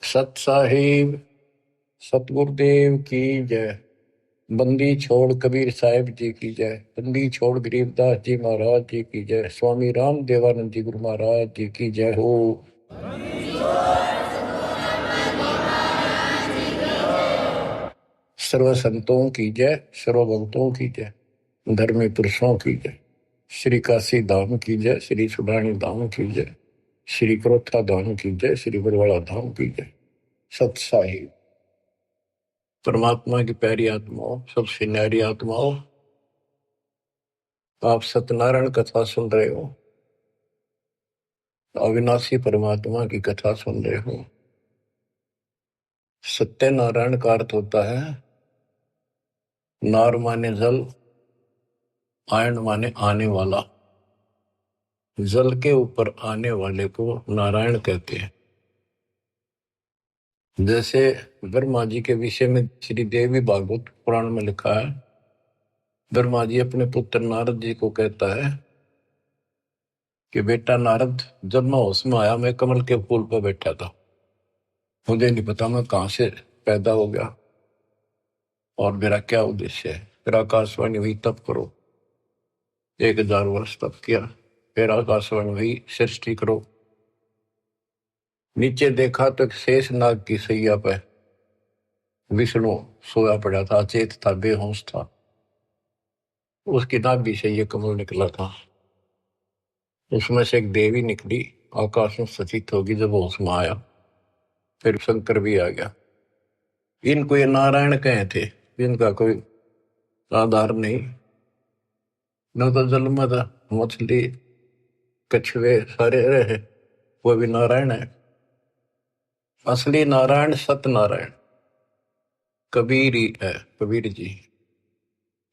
सत साहिब सतगुरुदेव की जय। बंदी छोड़ कबीर साहिब जी की जय। बंदी छोड़ गरीबदास जी महाराज जी की जय। स्वामी राम देवानंद जी गुरु महाराज जी की जय हो। सर्व संतों की जय, सर्व भक्तों की जय, धर्मी पुरुषों की जय। श्री काशी धाम की जय, श्री सुडानी धाम की जय, श्री क्रोथा धाम की जय, श्री बरवाड़ा धाम की जय। सत साहिब परमात्मा की प्यारी आत्माओं, सबसे न्यारी आत्माओं, आप सत्यनारायण कथा सुन रहे हो, अविनाशी परमात्मा की कथा सुन रहे हो। सत्यनारायण का अर्थ होता है नार माने जल, आयन माने आने वाला। जल के ऊपर आने वाले को नारायण कहते हैं। जैसे ब्रह्मा जी के विषय में श्री देवी भागवत पुराण में लिखा है, ब्रह्मा जी अपने पुत्र नारद जी को कहता है कि बेटा नारद, जब मैं होश में आया मैं कमल के फूल पर बैठा था, मुझे नहीं पता मैं कहां से पैदा हो गया और मेरा क्या उद्देश्य है। फिर आकाशवाणी हुई तप करो, 1000 वर्ष तप किया। फिर आकाशवाणी हुई सृष्टि करो। नीचे देखा तो एक शेष नाग की सैया पे विष्णु सोया पड़ा था, अचेत था, बेहोश था। उसकी नाभि से ये कमल निकला था। उसमें से एक देवी निकली, आकाश में सचित होगी जब होश में आया। फिर शंकर भी आ गया। इनको ये नारायण कहे थे, इनका कोई आधार नहीं। न तो जल में था, मछली कछुए सारे रहे, वो भी नारायण है। असली नारायण सत्यनारायण कबीर ही है, Kabir ji.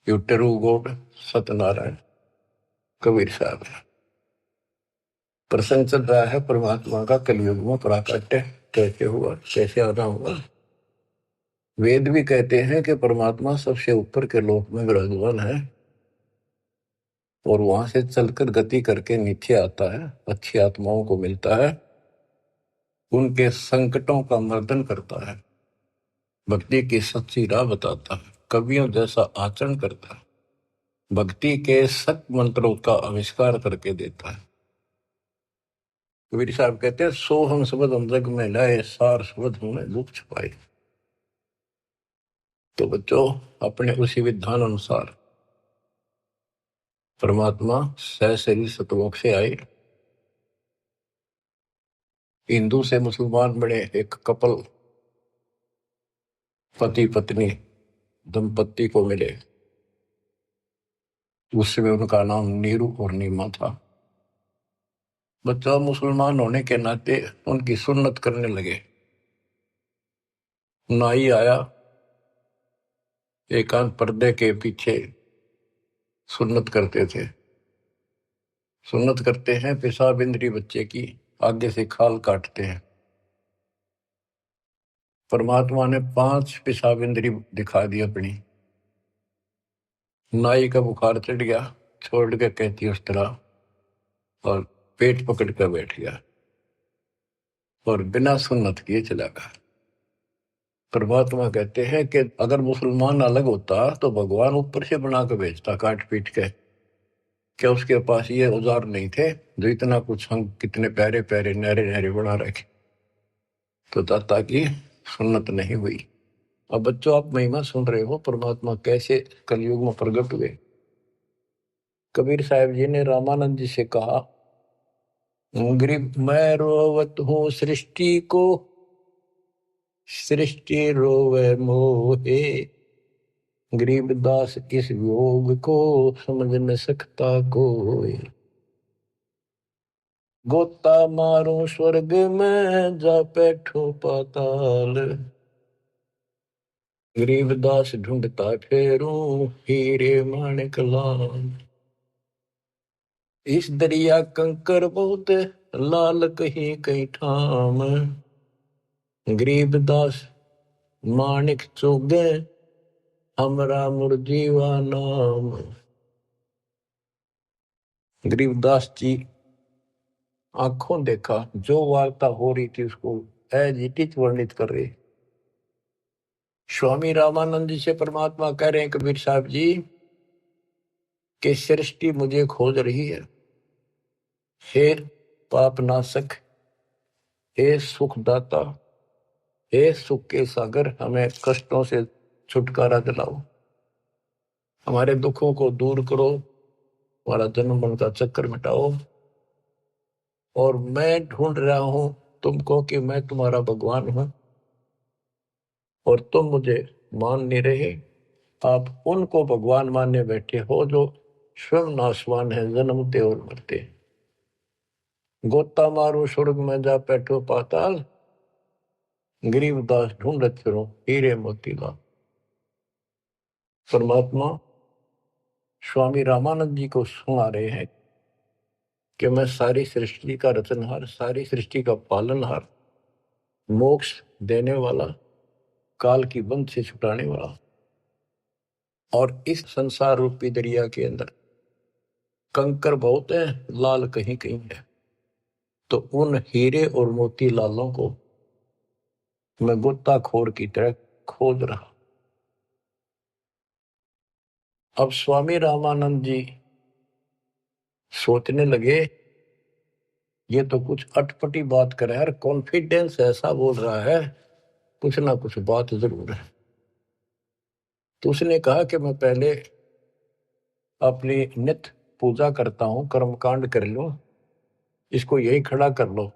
You true God Satyanarayan Kabir Sahab है। प्रसंग चल रहा है परमात्मा का कलयुग में प्राकट्य कैसे हुआ, कैसे आना हुआ। वेद भी कहते हैं कि परमात्मा सबसे ऊपर के लोक में विराजमान है और वहां से चलकर गति करके नीचे आता है, अच्छी आत्माओं को मिलता है, उनके संकटों का मर्दन करता है, भक्ति की सच्ची राह बताता है, कवियों जैसा आचरण करता है, भक्ति के सत मंत्रों का आविष्कार करके देता है। कबीर साहब कहते हैं, सो हम शब्द हम जग में लाए, सार शब्द हमने दुख छुपाए। तो बच्चों, अपने उसी विधान अनुसार परमात्मा सहशरीर सतलोक से आए, हिंदू से मुसलमान बने, एक कपल पति पत्नी दंपत्ति को मिले। उसमें उनका नाम नीरू और नीमा था। बच्चा मुसलमान होने के नाते उनकी सुन्नत करने लगे। नाई आया, एकांत पर्दे के पीछे सुन्नत करते थे। सुन्नत करते हैं, पेशाब इंद्री बच्चे की आगे से खाल काटते हैं। परमात्मा ने 5 पेशाब इंद्री दिखा दी अपनी। नाई का बुखार चढ़ गया, छोड़ के कहती उस तरह, और पेट पकड़ कर बैठ गया और बिना सुन्नत किए चला गया। परमात्मा कहते हैं कि अगर मुसलमान अलग होता तो भगवान ऊपर से बना के भेजता काट पीट के। क्या उसके पास ये औजार नहीं थे जो इतना कुछ हम कितने प्यारे प्यारे नहरे नहरे बना रखे। तो दाता की सुन्नत नहीं हुई। अब बच्चों, आप महिमा सुन रहे हो परमात्मा कैसे कलयुग में प्रकट हुए। कबीर साहब जी ने रामानंद जी से कहा, गरीब मैं रोवत हूँ सृष्टि को, सृष्टि रोवे मोहे, गरीबदास इस योग को समझ न सकता कोई। गोता मारो स्वर्ग में जा बैठो पाताल, गरीबदास ढूंढता फेरूं हीरे माणिक लाल। इस दरिया कंकर बहुत लाल कहीं कहीं ठाम, गरीबदास माणिक चोगे हमरा मुरजीवा नाम। गरीबदास जी आंखों देखा, जो वार्ता हो रही थी उसको एज इट इज वर्णित कर रहे। स्वामी रामानंद जी से परमात्मा कह रहे हैं कबीर साहब जी कि सृष्टि मुझे खोज रही है। हे पाप नाशक, हे सुखदाता, हे सुख के सागर, हमें कष्टों से छुटकारा दिलाओ, हमारे दुखों को दूर करो, हमारा जन्म मरण का चक्कर मिटाओ। और मैं ढूंढ रहा हूं तुमको कि मैं तुम्हारा भगवान हूं और तुम मुझे मान नहीं रहे। आप उनको भगवान मानने बैठे हो जो स्वयं नाशवान है, जन्मते और मरते। गोता मारो स्वर्ग में जा बैठो पाताल, गरीबदास ढूंढत फिरो हीरे मोतीलाल। परमात्मा स्वामी रामानंद जी को सुना रहे हैं कि मैं सारी सृष्टि का रचनहार, सारी सृष्टि का पालनहार, मोक्ष देने वाला, काल की बंध से छुटाने वाला। और इस संसार रूपी दरिया के अंदर कंकर बहुत है, लाल कहीं कहीं है। तो उन हीरे और मोती लालों को मैं गोताखोर की तरह खोज रहा। अब स्वामी रामानंद जी सोचने लगे ये तो कुछ अटपटी बात कर रहा है, कॉन्फिडेंस ऐसा बोल रहा है, कुछ ना कुछ बात जरूर है। तो उसने कहा कि मैं पहले अपनी नित्य पूजा करता हूं, कर्मकांड कर लो, इसको यही खड़ा कर लो।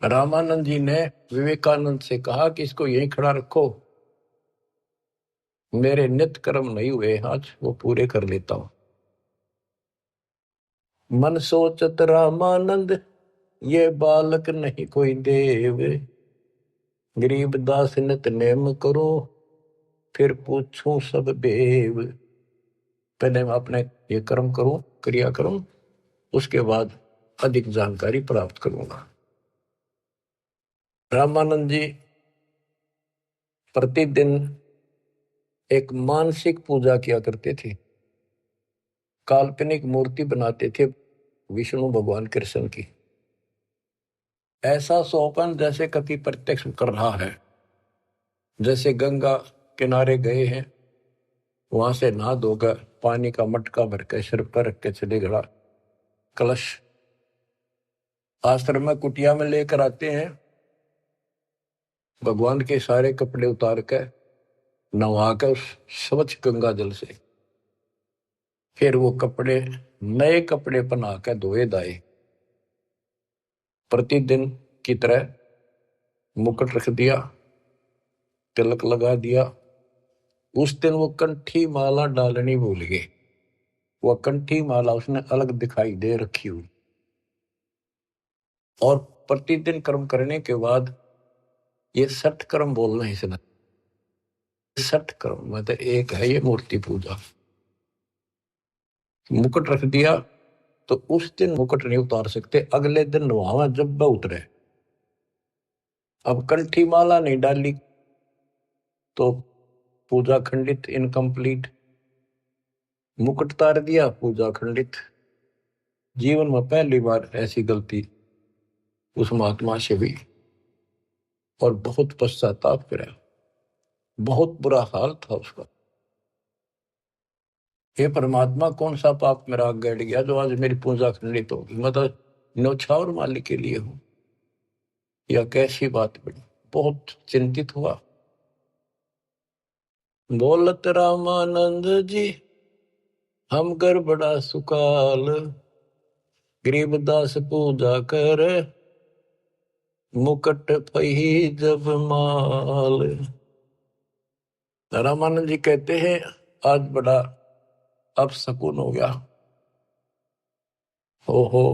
रामानंद जी ने विवेकानंद से कहा कि इसको यही खड़ा रखो, मेरे नित्य कर्म नहीं हुए आज, वो पूरे कर लेता हूं। मन सोचत रामानंद ये बालक नहीं कोई देव, गरीब दास नित नेम करो, फिर पूछूं सब बेव। पहले मैं अपने ये कर्म करूं, क्रिया करूं, उसके बाद अधिक जानकारी प्राप्त करूंगा। रामानंद जी प्रतिदिन एक मानसिक पूजा किया करते थे, काल्पनिक मूर्ति बनाते थे विष्णु भगवान कृष्ण की। ऐसा सोपन जैसे कभी प्रत्यक्ष कर रहा है, जैसे गंगा किनारे गए हैं, वहां से नहा धोकर पानी का मटका भर के सिर पर रख के चले गया, कलश आश्रम में कुटिया में लेकर आते हैं, भगवान के सारे कपड़े उतार कर नहा कर स्वच्छ गंगा जल से, फिर वो कपड़े नए कपड़े पहना कर धोए दाए, प्रतिदिन की तरह मुकुट रख दिया, तिलक लगा दिया। उस दिन वो कंठी माला डालनी भूल गए, वो कंठी माला उसने अलग दिखाई दे रखी हुई। और प्रतिदिन कर्म करने के बाद ये 60 कर्म बोलना है इसने, 60 कर्म मतलब एक है ये मूर्ति पूजा। मुकुट रख दिया तो उस दिन मुकुट नहीं उतार सकते, अगले दिन वहां जब वह उतरे। अब कंठी माला नहीं डाली तो पूजा खंडित, इनकम्प्लीट। मुकुट उतार दिया, पूजा खंडित। जीवन में पहली बार ऐसी गलती उस महात्मा से हुई और बहुत पश्चाताप करा, बहुत बुरा हाल था उसका। हे परमात्मा, कौन सा पाप मेरा आग गड़ गया जो आज मेरी पूजा खंडित होगी, मतलब न्यौछावर मालिक के लिए हूं, या कैसी बात बड़ी। बहुत चिंतित हुआ। बोलत रामानंद जी हम कर बड़ा सुकाल, गरीबदास पूजा कर मुकट पही जब माल। रामानंद जी कहते हैं आज बड़ा अपशकुन हो गया। ओहो,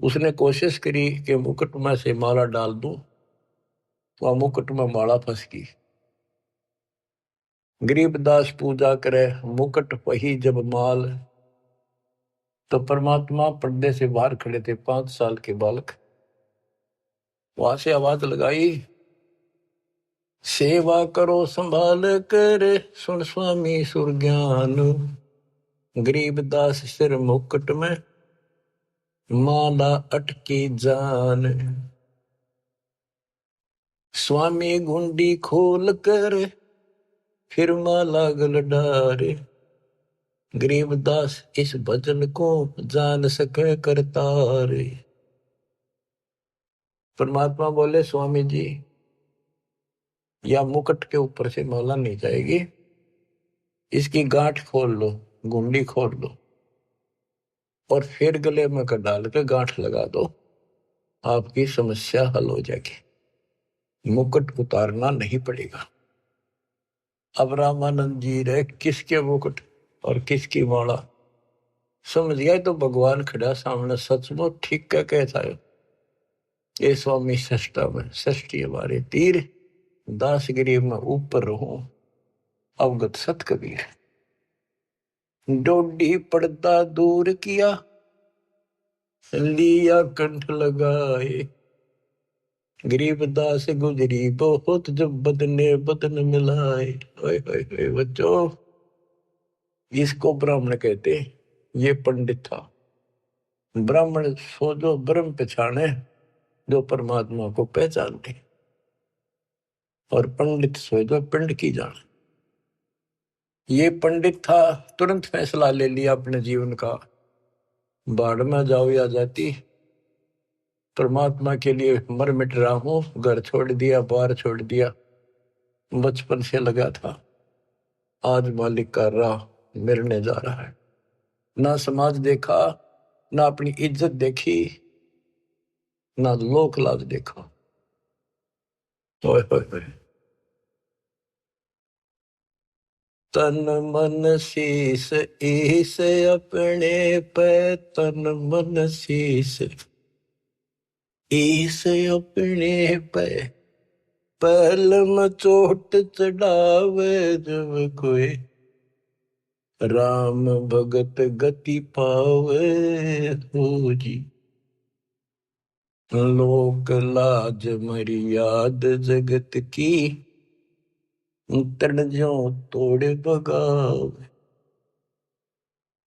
उसने कोशिश करी कि मुकुट में से माला डाल दूं, तो मुकुट में माला फंस गई। गरीबदास पूजा करे मुकुट पही जब माल। तो परमात्मा पर्दे से बाहर खड़े थे, 5 साल के बालक। वहां से आवाज लगाई, सेवा करो संभाल कर सुन स्वामी सुरज्ञान, गरीबदास सिर मुकुट में माला अटकी जान, स्वामी गुंडी खोल कर फिर माला गल डारे, गरीबदास इस भजन को जान सके करतारे। परमात्मा बोले स्वामी जी या मुकुट के ऊपर से माला नहीं जाएगी, इसकी गांठ खोल लो, गुंडी खोल लो और फिर गले में कर डाल के गांठ लगा दो, आपकी समस्या हल हो जाएगी, मुकुट उतारना नहीं पड़ेगा। अब रामानंद जी रहे किसके मुकुट और किसकी माला समझ गया तो भगवान खड़ा सामने, सचमुच ठीक क्या कहता है ये स्वामी सष्टा में षष्ठी हमारे तीर, दास गरीब में ऊपर रहूं अवगत सत कबीर। डोडी पर्दा दूर किया लिया कंठ लगाए, गरीबदास गुजरी बहुत जब बदने बदन मिलाए। ओए ओए ओए बच्चों, इसको ब्राह्मण कहते, ये पंडित था। ब्राह्मण सो जो ब्रह्म पहचाने, जो परमात्मा को पहचानते, और पंडित सो जो पिंड की जाने। ये पंडित था, तुरंत फैसला ले लिया अपने जीवन का, बाढ़ में जाओ या जाती, परमात्मा के लिए मर मिट रहा हूं, घर छोड़ दिया, बार छोड़ दिया, बचपन से लगा था, आज मालिक का राह मिलने जा रहा है। ना समाज देखा, ना अपनी इज्जत देखी, ना लोक लाज देखा। ओए ओए ओए, तन मन शीस ईस अपने पे, तन मन शीस ईस अपने पे, पहल में चोट चढ़ावे जब कोई, राम भगत गति पावे हो जी। लोक लाज मर्याद जगत की, तन जो तोड़े बगावे,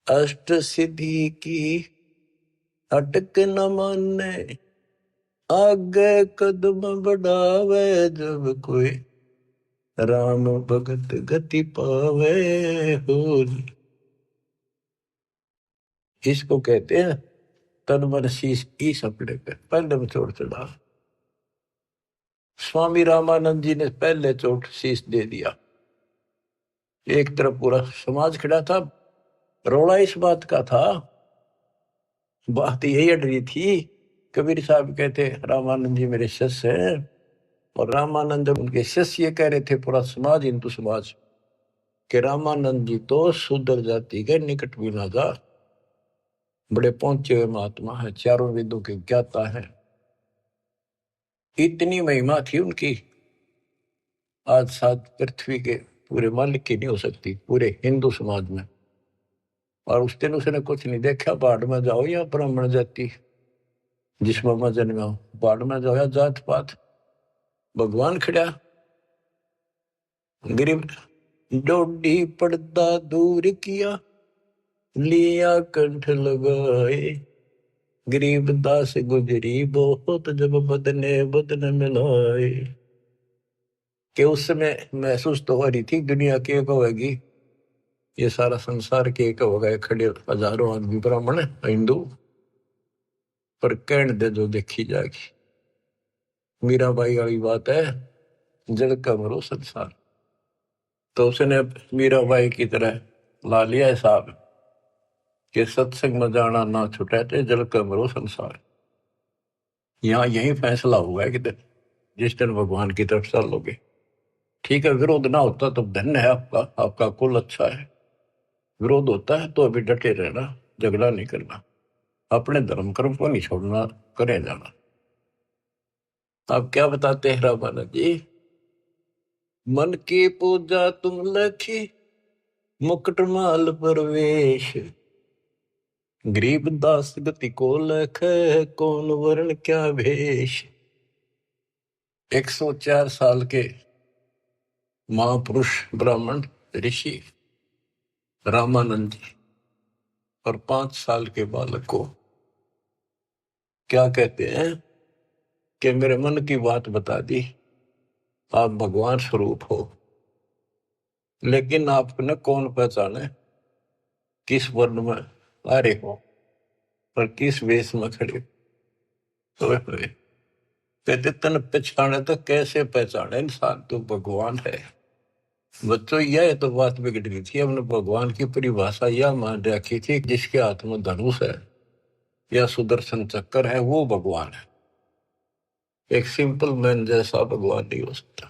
अष्ट सिद्धि की अटक न माने, आगे कदम बढ़ावे जब कोई, राम भगत गति पावे हो। इसको कहते हैं तन मन शीश ईस अपने पे, पहले में चोट चढ़ा। स्वामी रामानंद जी ने पहले चोट शीश दे दिया। एक तरफ पूरा समाज खड़ा था, रोड़ा इस बात का था, बात यही अड़ रही थी। कबीर साहब कहते रामानंद जी मेरे शिष्य हैं, और रामानंद उनके शिष्य ये कह रहे थे, पूरा समाज हिंदू समाज, कि रामानंद जी तो शूद्र जाति के निकट भी ना जा, बड़े पहुंचे हुए महात्मा है, चारों वेदों के ज्ञाता है। इतनी महिमा थी उनकी, आज साथ पृथ्वी के पूरे मालिक की नहीं हो सकती, पूरे हिंदू समाज में। और उस दिन उसने कुछ नहीं देखा, बाढ़ में जाओ या ब्राह्मण जाति, जिसमें मैं जन्मा हूं, बाढ़ में जाओ या जात पात, भगवान खड़ा। गरीब डोडी पर्दा दूर किया लिया कंठ लगाए, गरीब दास गुजरी बहुत जब बदने बदन मिलाए। कि उस समय महसूस तो हो रही थी दुनिया के एक होगी, ये सारा संसार के एक होगा, खड़े हजारों आदमी ब्राह्मण हिंदू, पर कहने दे जो देखी जाएगी। मीराबाई वाली बात है, जल का मरो संसार। तो उसने मीराबाई की तरह ला लिया हिसाब कि सत्संग में जाना ना छुटे थे, जल का मरो संसार। यहाँ यही फैसला हुआ है कि जिस दिन भगवान की तरफ चलोगे, ठीक है, विरोध ना होता तो धन्य है आपका, आपका कुल अच्छा है। विरोध होता है तो अभी डटे रहना, झगड़ा नहीं करना, अपने धर्म कर्म को नहीं छोड़ना, करे जाना। आप क्या बताते हैं रामानंद जी, मन की पूजा तुम लखी मुकुट माल परवेश, गरीब दास गति को लख कौन वर्ण क्या भेष। 104 साल के महापुरुष ब्राह्मण ऋषि रामानंद जी और 5 साल के बालक को क्या कहते हैं कि मेरे मन की बात बता दी, आप भगवान स्वरूप हो, लेकिन आपने कौन पहचाने किस वर्ण में आ रहे हो और किस वेश में खड़े हुए हुए। कहते तन पहचाने तो कैसे पहचाने इंसान, तो भगवान है। बच्चों यह तो बात बिगड़ गई थी, हमने भगवान की परिभाषा यह मान रखी थी जिसके हाथ में धनुष है या सुदर्शन चक्कर है वो भगवान है। एक सिंपल मैन जैसा भगवान नहीं हो सकता।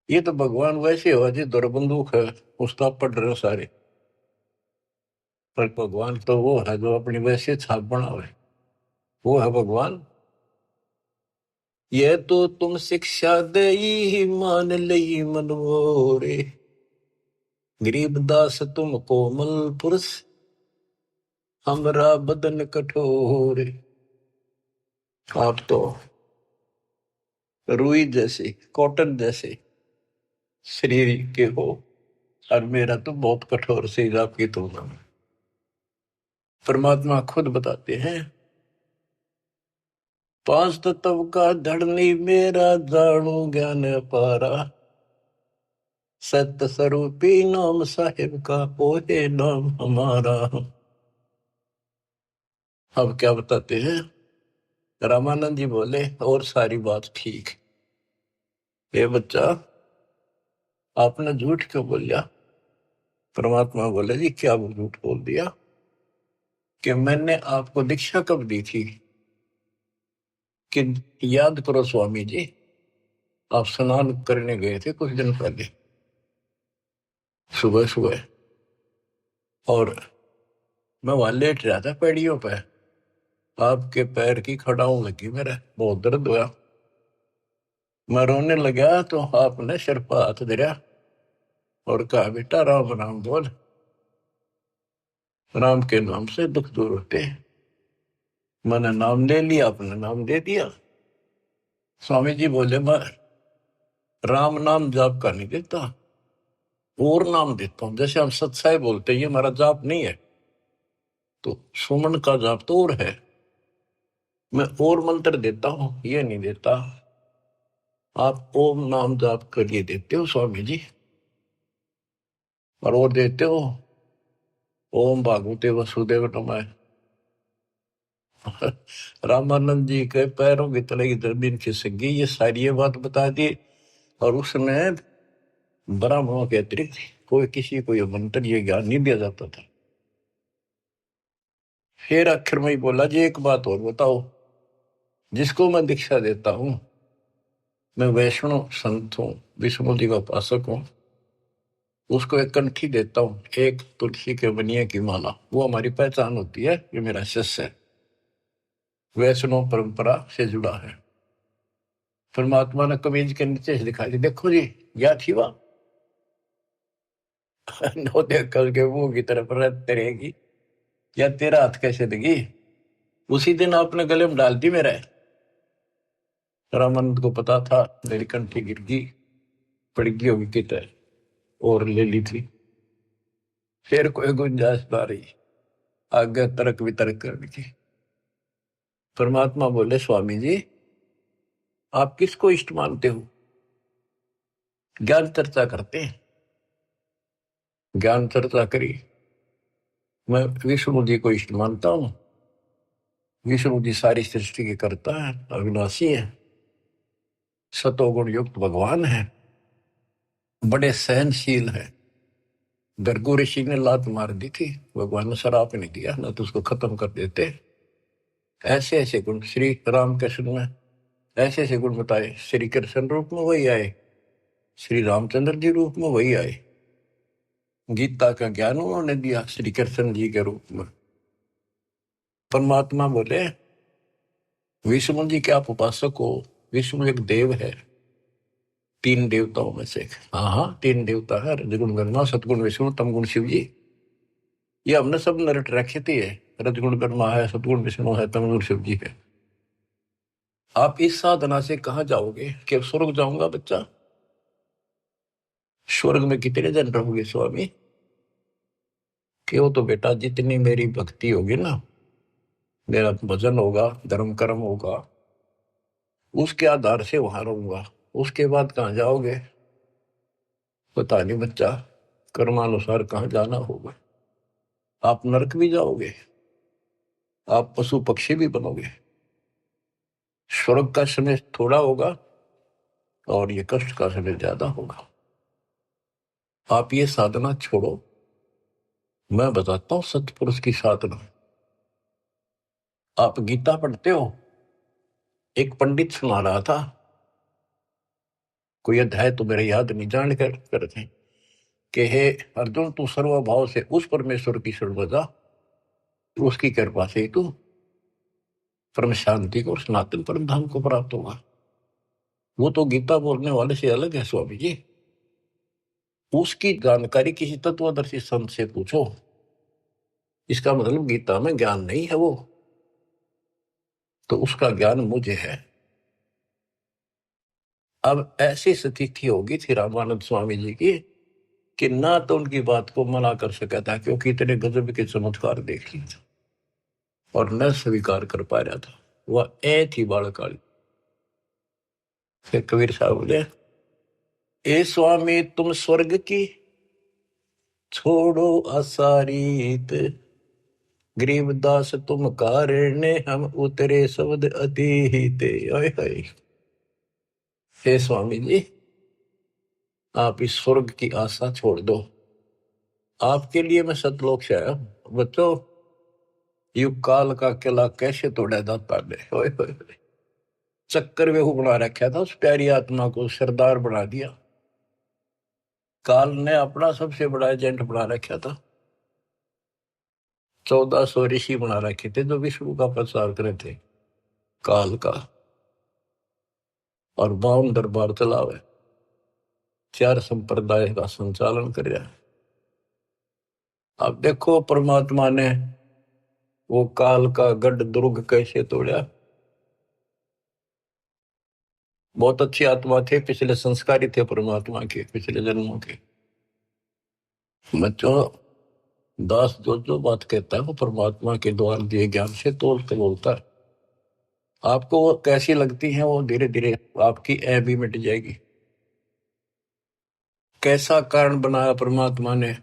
ये तो भगवान वैसे हो जी दुर्बंदूक है, उसका पढ़ रहे हो सारे, पर भगवान तो वो है जो अपनी वैसे छाप बनावे, वो है भगवान। ये तो तुम शिक्षा दे ही मान लई मनोरे, गरीबदास तुम कोमल पुरुष, हमरा बदन कठोर। आप तो रुई जैसे कॉटन जैसे शरीर के हो, और मेरा तो बहुत कठोर शरीर आपकी तुलना में। परमात्मा खुद बताते हैं, पांच तत्व का धड़नी मेरा, जाणू ज्ञान अपारा, सत्य स्वरूपी नाम साहिब का, ओहे नाम हमारा। अब क्या बताते हैं, रामानंद जी बोले और सारी बात ठीक, ये बच्चा आपने झूठ क्यों बोलिया। परमात्मा बोले जी क्या वो झूठ बोल दिया, कि मैंने आपको दीक्षा कब दी थी, कि याद करो स्वामी जी, आप स्नान करने गए थे कुछ दिन पहले सुबह सुबह, और मैं वहां लेट रहा था पैड़ियों पे, आपके पैर की खड़ाऊ लगी, मेरा बहुत दर्द हुआ, मैं रोने लगा तो आपने सिर पर हाथ दिया और कहा बेटा राम राम बोल, राम के नाम से दुख दूर होते हैं। मैंने नाम ले लिया, आपने नाम दे दिया। स्वामी जी बोले मैं राम नाम जाप का नहीं देता, और नाम देता हूं, जैसे हम सत्साई बोलते हैं, ये हमारा जाप नहीं है, तो सुमन का जाप तो और है, मैं और मंत्र देता हूं, ये नहीं देता। आप ओम नाम जाप करिए देते हो स्वामी जी, और वो देते हो ओम भागवते वसुदेव नमः। रामानंद जी के पैरों की तले की जमीन खिसक गई, ये सारी ये बात बता दी। और उसने ब्राह्मणों के अतिरिक्त कोई किसी को ये मंत्र ये ज्ञान नहीं दिया जाता था। फिर आखिर में ही बोला जी एक बात और बताओ, जिसको मैं दीक्षा देता हूं, मैं वैष्णव संत हूं, विष्णु जी का उपासक हूं, उसको एक कंठी देता हूं, एक तुलसी के बनिए की माला, वो हमारी पहचान होती है, ये मेरा शिष्य है, वैष्णव परंपरा से जुड़ा है। परमात्मा ने कमीज के नीचे से दिखाई दी, देखो जी क्या थी वह। नो देख कल के मुंह की तरफ रहते रहेगी, या तेरा हाथ कैसे देगी। उसी दिन आपने गले में डाल दी मेरा। रामानंद को पता था मेरी कंठी गिर गई, पड़ गई होगी कितने, और ले ली थी। फिर कोई गुंजाइश ना रही आगे तर्क वितर्क करने की। परमात्मा बोले स्वामी जी आप किसको इष्ट मानते हो। ज्ञान चर्चा करते हैं, ज्ञान चर्चा करी, मैं विष्णु जी को इष्ट मानता हूं। विष्णु जी सारी सृष्टि के कर्ता है, अविनाशी है, सतोगुण युक्त भगवान है, बड़े सहनशील है। गर्गो ऋषि ने लात मार दी थी, भगवान ने शराप नहीं दिया, ना तो उसको खत्म कर देते। ऐसे ऐसे गुण श्री रामकृष्ण में, ऐसे ऐसे गुण बताए। श्री कृष्ण रूप में वही आए, श्री रामचंद्र जी रूप में वही आए, गीता का ज्ञान उन्होंने दिया श्री कृष्ण जी के रूप में। परमात्मा बोले विष्णु जी के आप उपासक हो, विष्णु एक देव है, तीन देवताओं में से। हाँ हाँ तीन देवता है, रजगुण ब्रह्मा, सतगुण विष्णु, तमगुण शिव जी। ये हमने सब नरट रखी थी है, रजगुण ब्रह्मा है, सतगुण विष्णु है, तमगुण शिव जी है। आप इस साधना से कहां जाओगे, कि स्वर्ग जाऊंगा बच्चा। स्वर्ग में कितने दिन रहोगे स्वामी, कि वो तो बेटा जितनी मेरी भक्ति होगी ना मेरा भजन होगा, धर्म कर्म होगा, उसके आधार से वहां रहूंगा। उसके बाद कहाँ जाओगे पता नहीं बच्चा, कर्मानुसार कहाँ जाना होगा। आप नरक भी जाओगे, आप पशु पक्षी भी बनोगे। स्वर्ग का समय थोड़ा होगा और ये कष्ट का समय ज्यादा होगा। आप ये साधना छोड़ो, मैं बताता हूं सतपुरुष की साधना। आप गीता पढ़ते हो, एक पंडित सुना रहा था, कोई अध्याय तो मेरे याद नहीं, जान कर करते कि हे अर्जुन, तू सर्वभाव से उस परमेश्वर की शरण बजा, उसकी कृपा से तू परम शांति को और सनातन परम धाम को प्राप्त होगा। वो तो गीता बोलने वाले से अलग है स्वामी जी। उसकी जानकारी किसी तत्वदर्शी संत से पूछो। इसका मतलब गीता में ज्ञान नहीं है वो, तो उसका ज्ञान मुझे है। अब ऐसी स्थिति होगी थी रामानंद स्वामी जी की कि ना तो उनकी बात को मना कर सका था, क्योंकि इतने गजब के चमत्कार देख लिए थे, और न स्वीकार कर पा रहा था। वह ए थी बालकाली। फिर कबीर साहब बोले, ए स्वामी तुम स्वर्ग की छोड़ो असारीत, गरीबदास तुम कारण हम उतरे शब्द अतीत। ओए होए, हे स्वामी जी, आप इस स्वर्ग की आशा छोड़ दो। आपके लिए मैं सतलोक से आया हूं। बच्चों, युग काल का किला कैसे तोड़ा जाता है। ओए होए होए। चक्कर वेहू बना रखा था उस प्यारी आत्मा को, सरदार बना दिया। काल ने अपना सबसे बड़ा एजेंट बना रखा था। 1400 ऋषि बना रखे थे जो विष्णु का प्रचार करे थे, काल का। और 52 दरबार चलावे, 4 संप्रदाय का संचालन कर रहा है। अब देखो परमात्मा ने वो काल का गढ़ दुर्ग कैसे तोड़ा। बहुत अच्छी आत्मा थे, पिछले संस्कारी थे परमात्मा के, पिछले जन्मों के। बच्चों, दास जो जो बात कहता है वो परमात्मा के द्वारा दिए ज्ञान से तोल के बोलता है। आपको वो कैसी लगती है, वो धीरे धीरे आपकी ऐ भी मिट जाएगी। कैसा कारण बनाया परमात्मा ने,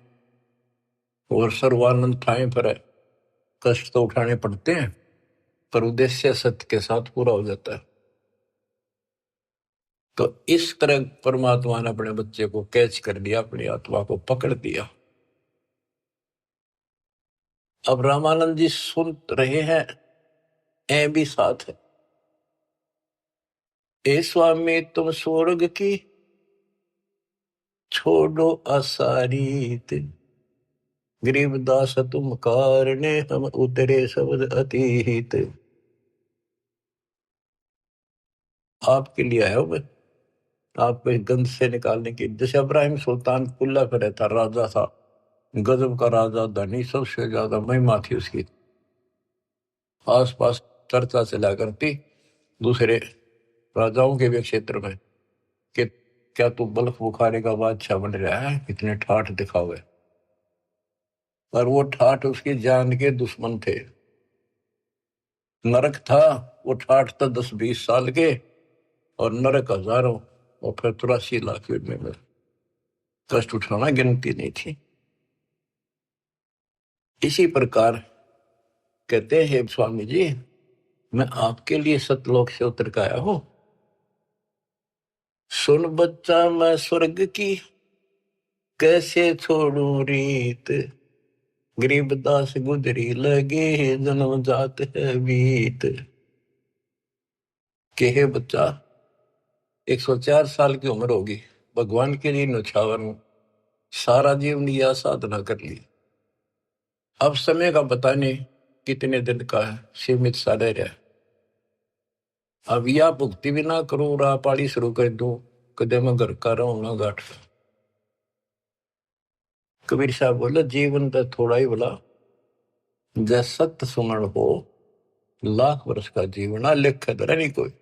और सर्वानंद ठाए पर है। कष्ट तो उठाने पड़ते हैं, पर उद्देश्य सत्य के साथ पूरा हो जाता है। तो इस तरह परमात्मा ने अपने बच्चे को कैच कर लिया, अपनी आत्मा को पकड़ दिया। अब रामानंद जी सुन रहे हैं, ऐ भी साथ है। ए स्वामी तुम स्वर्ग की छोड़ो असारीत, गरीबदास तुम कारणे हम उतरे शब्द अतीत। आपके लिए आया मैं, आपको इस गंध से निकालने की। जैसे इब्राहिम सुल्तान कुल्ला पे रहता, राजा था, गजब का राजा, धनी, सबसे ज्यादा महिमा थी उसकी। आसपास चर्चा चला करती दूसरे राजाओं के भी क्षेत्र में कि क्या तू बल्ख बुखारे का बादशाह बन रहा है, इतने ठाठ दिखावे। पर वो ठाठ उसकी जान के दुश्मन थे। नरक था, वो ठाठ था 10-20 साल के, और नरक हजारों, और फिर 83 लाख में कष्ट उठाना गिनती नहीं थी। इसी प्रकार कहते हैं स्वामी जी, मैं आपके लिए सतलोक से उतर के आया हूं। सुन बच्चा मैं स्वर्ग की कैसे छोड़ू रीत, गरीबदास गुजरी लगे जन्म जात है बीत। के हे बच्चा, 104 साल की उम्र होगी, भगवान के लिए न्यौछावर हूं, सारा जीवन यह साधना कर ली। अब समय का पता नहीं कितने दिन का है, सीमित सा रह रहा है। अब या भुक्ति भी ना करूं, राह पाड़ी शुरू कर दूं, कदे मैं घर का रहूं ना गाठ। कबीर साहब बोले, जीवन तो थोड़ा ही बोला, जै सत्य सुमन हो, लाख वर्ष का जीवन आ लिख धरा नहीं कोई।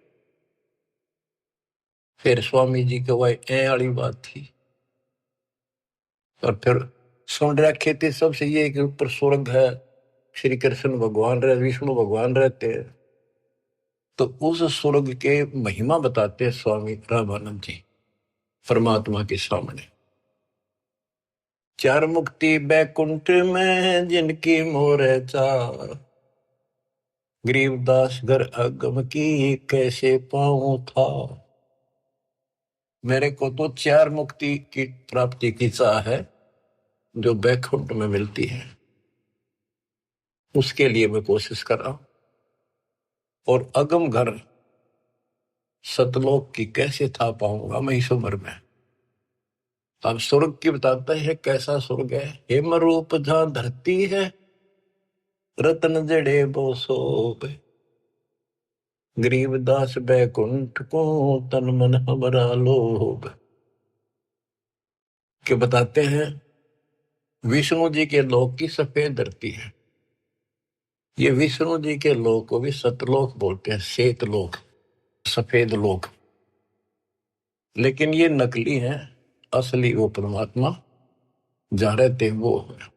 फिर स्वामी जी के वही ए वाली बात थी। और फिर सुन रखी थी सबसे ये कि ऊपर स्वर्ग है, श्री कृष्ण भगवान रहे, विष्णु भगवान रहते हैं। तो उस स्वर्ग के महिमा बताते हैं स्वामी रामानंद जी परमात्मा के सामने। चार मुक्ति बैकुंठ में जिनकी मोर चार, गरीबदास घर अगम की कैसे पाऊं था। मेरे को तो चार मुक्ति की प्राप्ति की चाह है जो बैकुंठ में मिलती है, उसके लिए मैं कोशिश कर रहा हूं। और अगम घर सतलोक की कैसे था पाऊंगा मैं इस उम्र में। अब स्वर्ग की बताता है कैसा स्वर्ग है। हेम रूप जहां धरती है, रतन जड़े बो सोप, गरीबदास बैकुंठ को तन मन हमारा लोभ। के बताते हैं विष्णु जी के लोक की सफेद धरती है। ये विष्णु जी के लोक को भी सतलोक बोलते हैं, श्वेत लोक, सफेद लोक। लेकिन ये नकली है, असली वो परमात्मा जहां रहते हैं वो है।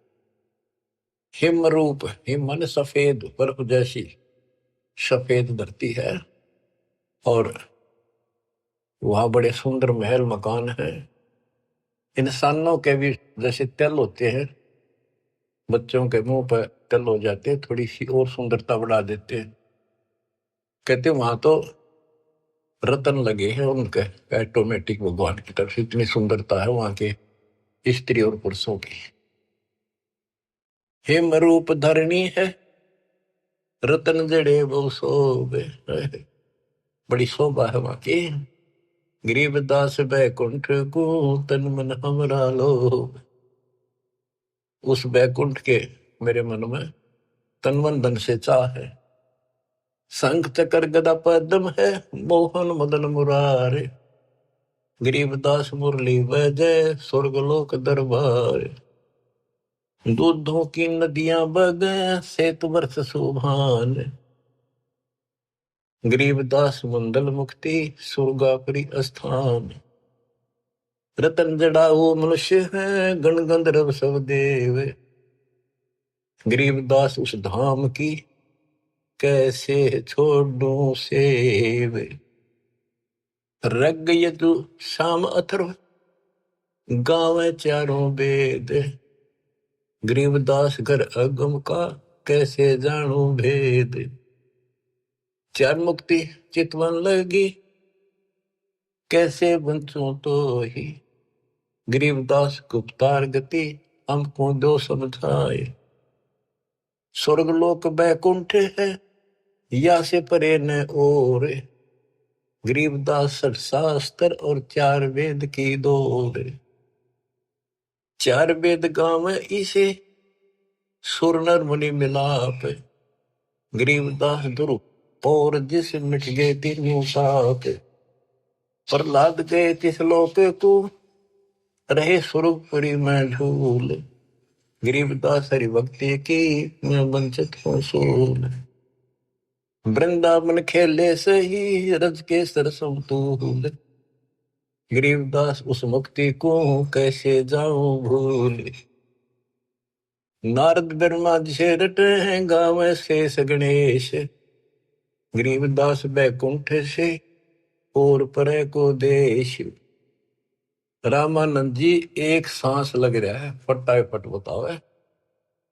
हिम रूप, हिम मन सफेद, बर्फ जैसी सफेद धरती है। और वहां बड़े सुंदर महल मकान है। इंसानों के भी जैसे तिल होते हैं, बच्चों के मुंह पर तिल हो जाते हैं, थोड़ी सी और सुंदरता बढ़ा देते हैं। कहते वहां तो रतन लगे हैं उनके ऑटोमेटिक, भगवान की तरफ से इतनी सुंदरता है वहां के स्त्री और पुरुषों की। हिम रूप धरणी है, रतन जड़े वो शोभे, बड़ी शोभा है वहां की। गरीबदास बैकुंठ को तन मन हमरा लोभ। उस बैकुंठ के मेरे मन में तन मन धन से चाह है। शंख चक्र गदा पद्म है, मोहन मदन मुरारे, गरीबदास मुरली वजय स्वर्गलोक दरबार। दूधों की नदियां बगे सेतु वर्ष सुभान, गरीबदास मंडल मुक्ति सुरगापुरी स्थान। रतन जड़ाओ मनुष्य है, गण गंधर्व सब देव, गरीबदास उस धाम की कैसे छोड़ूं सेव। रग यजु शाम अथर्व गावे चारों वेद, गरीबदास घर अगम का कैसे जानू भेद। चार मुक्ति चितवन लगी कैसे बंचूं तो ही, गरीबदास गुप्तार गति हमको दो समझाए। स्वर्गलोक बैकुंठ है या से परे न और, गरीबदास शास्त्र और चार वेद की दौड़। चार वेद गांव इसे सुर नर मुनि मिलाप, गरीबदास दुरु और जिस मिट गए तीनों साप। प्रहलाद गए तिस लोक को रहे सुरपुरी में झूल, गरीबदास हरि भक्ति की मैं वंचित हूँ सूल। वृंदावन खेले सही रज के सरसम तूल, गरीबदास उस मुक्ति को कैसे जाऊं भूल। नारद ब्रह्मा जिसे रटे हैं गावे शेष गणेश, गरीबदास बैकुंठ से और परे को देश। रामानंद जी एक सांस लग रहा है, फटाए फट बताओ है।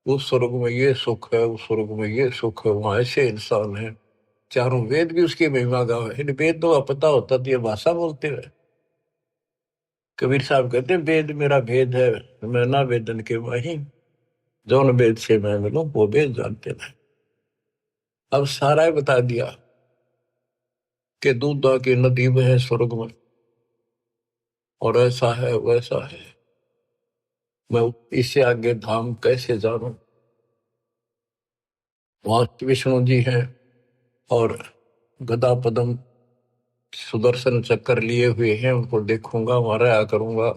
उस स्वर्ग में ये सुख है, उस स्वर्ग में ये सुख है, वहां ऐसे इंसान है। चारों वेद भी उसकी महिमा गावे। इन वेद तो पता होता तो ये भाषा बोलते हुए। कबीर साहब कहते हैं वेद मेरा भेद है, मैं ना वेदन के माही, जौन वेद से मैं मिलूं वो वेद जानते नहीं। अब सारा ही बता दिया कि दूधा की नदी में है स्वर्ग में, और ऐसा है वैसा है। मैं इससे आगे धाम कैसे जानूं। वहां विष्णु जी हैं और गदा पदम सुदर्शन चक्कर लिए हुए हैं, उनको देखूंगा, वहां रहा करूंगा।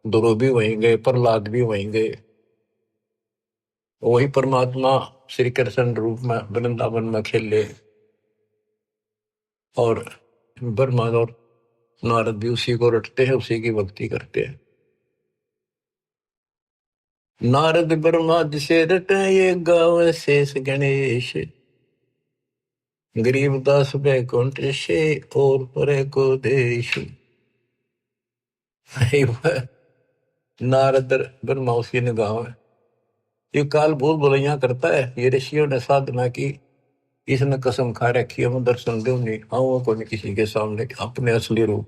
ध्रुव भी वहीं गए, प्रहलाद भी वहीं गए। वही परमात्मा श्री कृष्ण रूप में वृंदावन में खेले, और ब्रह्मा और नारद भी उसी को रटते हैं, उसी की भक्ति करते हैं। नारद ब्रह्मा जिसे रटे ये गावे शेष गणेश, गरीबदास बैकुंठ से और परे को देश। नारद ब्रह्मा उसकी निगाह है। ये काल भूल भुलैया करता है। ये ऋषियों ने साधना की, इसने कसम खा रखी है मैं दर्शन दूं नहीं, आऊँ को नहीं किसी के सामने अपने असली रूप।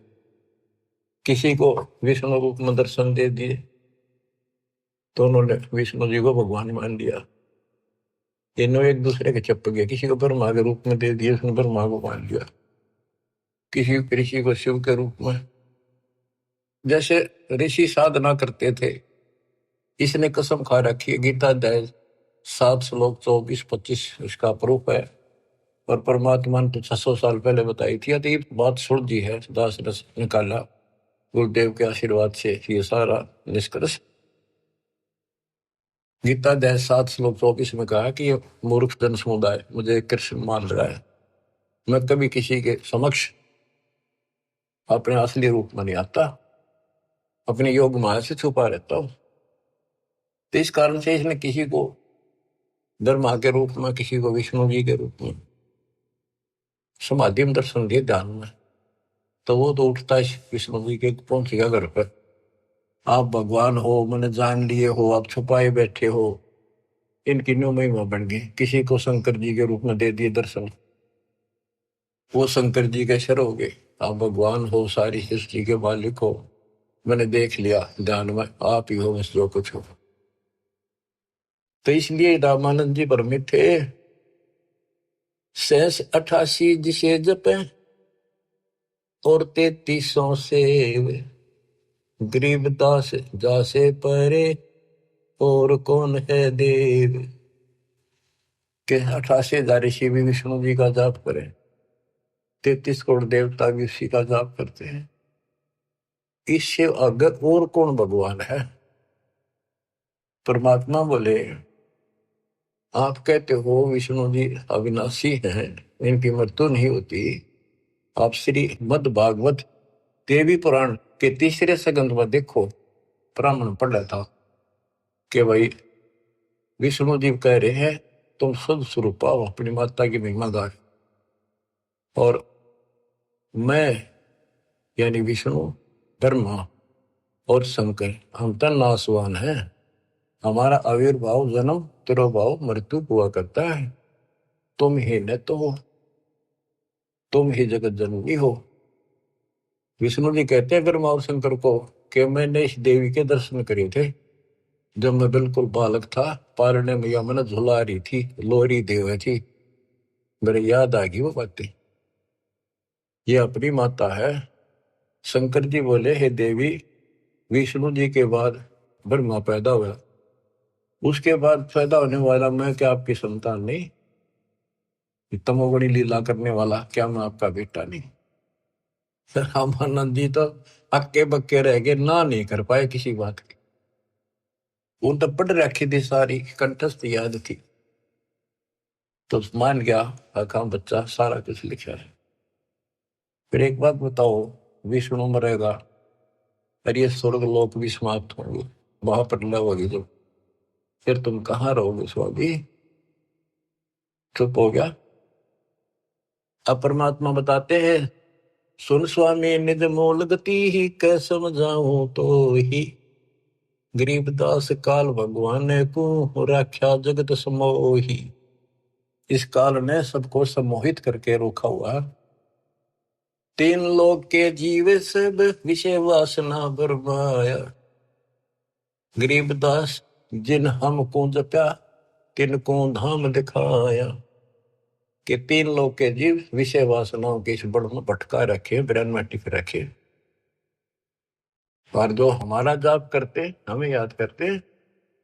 किसी को विष्णु रूप में दर्शन दे दिए तो उन्होंने विष्णु जी को भगवान मान लिया। इन्हों एक दूसरे के चप गए। किसी को ब्रह्मा के रूप में दे दिए, उसने ब्रह्मा को मान लिया। किसी ऋषि को शिव के रूप में। जैसे ऋषि साधना करते थे, इसने कसम खा रखी है। गीता अध्याय 7 श्लोक 24-25 इसका प्रूफ है। और परमात्मा ने तो 600 साल पहले बताई थी। तो ये बात सुलझी है, दास रस निकाला गुरुदेव के आशीर्वाद से ये सारा निष्कर्ष। गीता अध्याय 7 श्लोक 24 में कहा कि ये मूर्ख जन समुदाय मुझे कृष्ण मान रहा है। मैं कभी किसी के समक्ष अपने असली रूप में नहीं आता, अपनी योग माया से छुपा रहता हूं। तो इस कारण से इसने किसी को ब्रह्मा के रूप में, किसी को विष्णु जी के रूप में समाधि में दर्शन दिए ध्यान में। तो वो तो उठता है विष्णु जी के, पहुंचेगा घर पर। आप भगवान हो, मैंने जान लिए हो, आप छुपाए बैठे हो। इनकी न्यू महिमा बन गई। किसी को शंकर जी के रूप में दे दिए दर्शन, वो शंकर जी के शर हो गए। आप भगवान हो, सारी सृष्टि के मालिक हो, मैंने देख लिया ध्यान में, आप ही हो बस जो कुछ हो। तो इसलिए रामानंद जी भ्रमित थे। 88 जिसे जपे और 3300 से गरीबदास जासे परे और कौन है देव। के 88,000 ऋषि भी विष्णु जी का जाप करें, 33 करोड़ देवता भी उसी का जाप करते हैं। इससे अगर और कौन भगवान है। परमात्मा बोले आप कहते हो विष्णु जी अविनाशी हैं, इनकी मृत्यु नहीं होती। आप श्री मद भागवत देवी पुराण के 3 संस्कंद में देखो, ब्राह्मण पढ़ रहा था कि भाई विष्णु जी कह रहे हैं तुम शुद्ध स्वरूप पाओ, अपनी माता की महिमा गाए। और मैं यानी विष्णु, ब्रह्मा और शंकर हम तो नासवान हैं। हमारा आविर्भाव, जन्म, तिरोभाव, मृत्यु हुआ करता है। तुम ही न तो हो, तुम ही जगत जननी हो। विष्णु जी कहते हैं ब्रह्मा और शंकर को कि मैंने इस देवी के दर्शन करे थे जब मैं बिल्कुल बालक था। पारने मैया मैंने झुला रही थी, लोरी देव थी, मेरे याद आ गई वो बातें। ये अपनी माता है। शंकर जी बोले हे देवी, विष्णु जी के बाद ब्रह्मा पैदा हुआ, उसके बाद पैदा होने वाला मैं क्या आपकी संतान नहीं? तमोगुणी लीला करने वाला क्या मैं आपका बेटा नहीं? रामानंद जी तो अक्के बक्के रह गए, ना नहीं कर पाए किसी बात की। वो तो पढ़ रखी थी, सारी कंठस्थ याद थी। तो मान गया आखा बच्चा, सारा कुछ लिखा है। फिर एक बात बताओ, विष्णु मरेगा और ये स्वर्ग लोक भी समाप्त होंगे, महाप्रलय होगी जब, फिर तुम कहाँ रहोगे स्वामी? चुप हो गया। अब परमात्मा बताते हैं सुन स्वामी निज मूल गति ही कै समझाऊं तो ही, गरीबदास काल भगवान को राख्या जगत समोही। इस काल ने सबको सम्मोहित करके रोका हुआ। 3 लोक के जीवे सब विषय वासना बरमाया, गरीबदास जिन हमको जप्या तिनको धाम दिखाया। कि 3 लोक के जीव विषय वासनाओं के इस बड़ में भटका रखे, ब्रेन में टिक रखे। और जो हमारा जाप करते, हमें याद करते,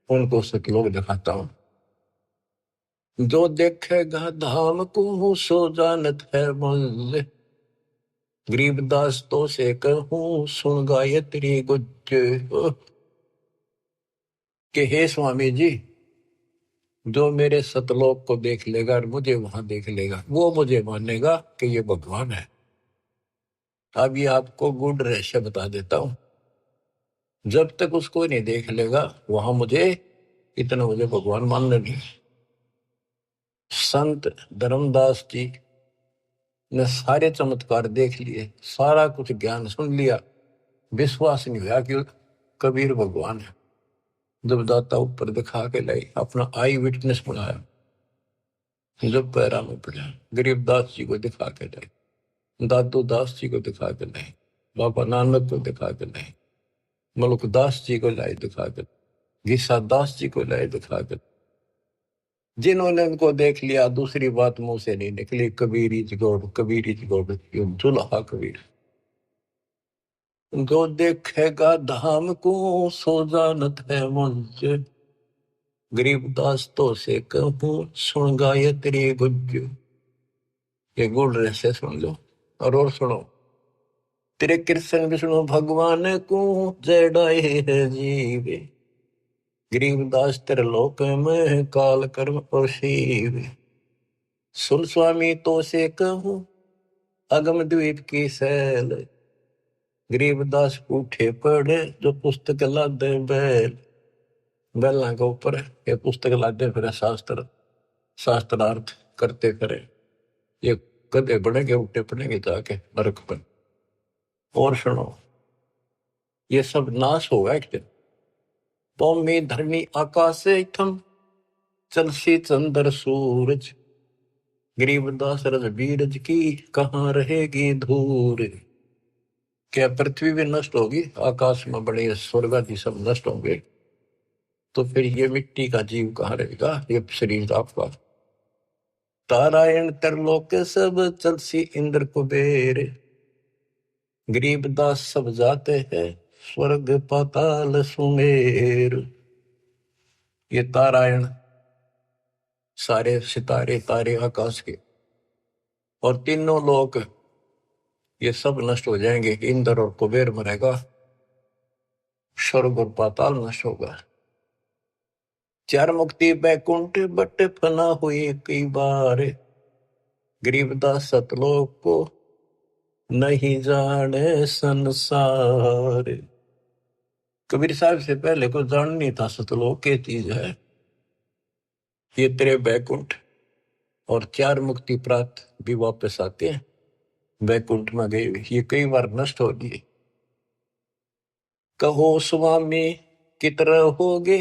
उनको सतलोक दिखाता हूं। जो देखेगा धाम को सो जानत है मुझ, गरीबदास तो से कहूं सुन गायत्री गुज। कि हे स्वामी जी, जो मेरे सतलोक को देख लेगा और मुझे वहां देख लेगा, वो मुझे मानेगा कि ये भगवान है। अब ये आपको गुड रहस्य बता देता हूं। जब तक उसको नहीं देख लेगा वहां मुझे इतना मुझे भगवान मानने नहीं। संत धर्मदास जी ने सारे चमत्कार देख लिए, सारा कुछ ज्ञान सुन लिया, विश्वास नहीं हुआ कि कबीर भगवान है। जब दाता ऊपर दिखा के लाई, अपना आई विटनेस बनाया, जब पैरा में पड़ा, गरीबदास जी को दिखा के लाई, दादू दास जी को दिखा के लाई, बाबा नानक को दिखा के लाई, मलुकदास जी को लाई दिखा के, गीसा दास जी को लाई दिखा के, जिन्होंने उनको देख लिया दूसरी बात मुंह से नहीं निकली, Kabir is God, Kabir is God, जुल्हा कबीर। जो देखेगा धाम को सो जानत है मुझ, गरीबदास तो से कहूँ सुन गायत्री गुज। ये गुण रहस्य सुन लो और सुनो। तेरे कृष्ण विष्णु भगवान को जड़ाए है जीवे, गरीबदास तेरे लोक में काल कर्म और शिव। सुन स्वामी तो से कहूँ अगम द्वीप की सैल, गरीबदास उठे पड़े जो पुस्तक लादे बैल। बैला के ऊपर ये पुस्तक लादे फिर शास्त्रार्थ करते फिरे, ये गधे बनेंगे उठे पड़ेंगे जाके नरक पर। और सुनो, ये सब नाश होगा एक दिन। भूमि धरनी आकाश थम चलसी चंद्र सूरज, गरीबदास रज बीरज की कहाँ रहेगी धूर। क्या पृथ्वी भी नष्ट होगी, आकाश में बड़े स्वर्ग आदि सब नष्ट होंगे, तो फिर ये मिट्टी का जीव कहाँ रहेगा, ये शरीर आपका। तारायण तरलोक सब चलसी इंद्र कुबेर, गरीबदास सब जाते हैं स्वर्ग पाताल सुमेर। ये तारायण सारे सितारे तारे आकाश के और तीनों लोक ये सब नष्ट हो जाएंगे। इंद्र और कुबेर मरेगा, स्वर्ग और पाताल नष्ट होगा। चार मुक्ति बैकुंठ बट फना हुई कई बार, गरीबदास सतलोक को नहीं जाने संसार। कबीर साहब से पहले को जान नहीं था सतलोक के चीज है। ये तेरे बैकुंठ और चार मुक्ति प्राप्त भी वापस आते हैं, बैकुंठ में गए ये कई बार नष्ट हो गए। कहो स्वामी कितर होगे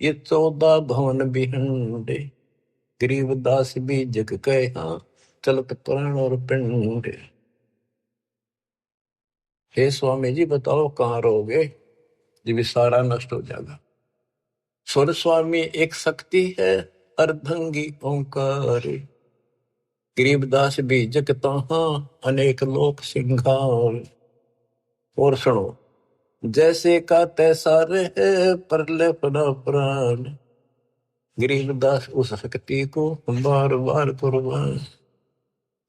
ये 14 भवन बिहंडे, गरीबदास भी जग कहा चलत प्राण और पिंड। हे स्वामी जी बताओ कहाँ रहोगे जब सारा नष्ट हो जाएगा। स्वर स्वामी एक शक्ति है अर्धंगी ओंकार, गरीबदास भी जग तहाँ अनेक लोक सिंगार। और सुनो, जैसे का तैसा रहे परले पड़ा प्राण, गरीबदास उस शक्ति को बार बार कुर्बान।